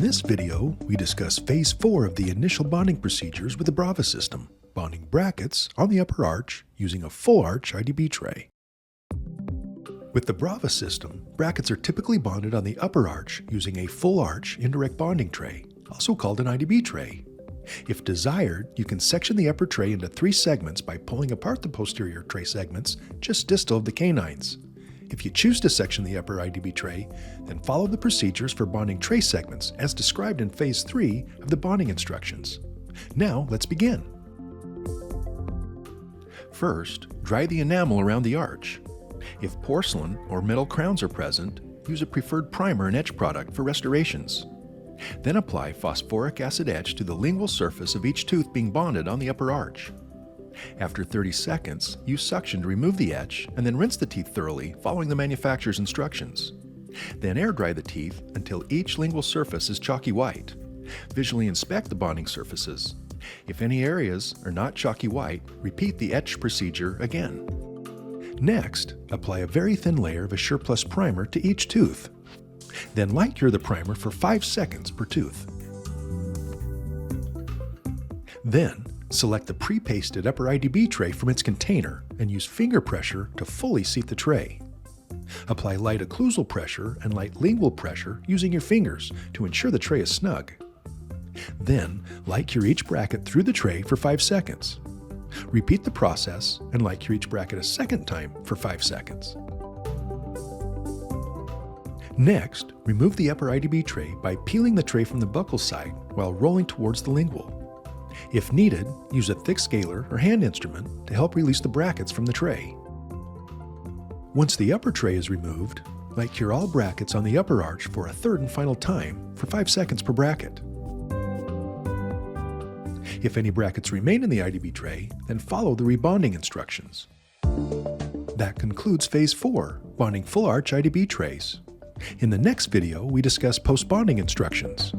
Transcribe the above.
this video, we discuss Phase 4 of the initial bonding procedures with the Brava system, bonding brackets on the upper arch using a full arch IDB tray. With the Brava system, brackets are typically bonded on the upper arch using a full arch indirect bonding tray, also called an IDB tray. If desired, you can section the upper tray into 3 segments by pulling apart the posterior tray segments just distal of the canines. If you choose to section the upper IDB tray, then follow the procedures for bonding tray segments as described in Phase 3 of the bonding instructions. Now, let's begin. First, dry the enamel around the arch. If porcelain or metal crowns are present, use a preferred primer and etch product for restorations. Then apply phosphoric acid etch to the lingual surface of each tooth being bonded on the upper arch. After 30 seconds, use suction to remove the etch and then rinse the teeth thoroughly following the manufacturer's instructions. Then air dry the teeth until each lingual surface is chalky white. Visually inspect the bonding surfaces. If any areas are not chalky white, repeat the etch procedure again. Next, apply a very thin layer of Assure Plus primer to each tooth. Then light cure the primer for 5 seconds per tooth. Then, select the pre-pasted upper IDB tray from its container and use finger pressure to fully seat the tray. Apply light occlusal pressure and light lingual pressure using your fingers to ensure the tray is snug. Then, light cure each bracket through the tray for 5 seconds. Repeat the process and light cure each bracket a second time for 5 seconds. Next, remove the upper IDB tray by peeling the tray from the buccal side while rolling towards the lingual. If needed, use a thick scaler or hand instrument to help release the brackets from the tray. Once the upper tray is removed, light cure all brackets on the upper arch for a third and final time for 5 seconds per bracket. If any brackets remain in the IDB tray, then follow the rebonding instructions. That concludes Phase 4, bonding full arch IDB trays. In the next video, we discuss post-bonding instructions.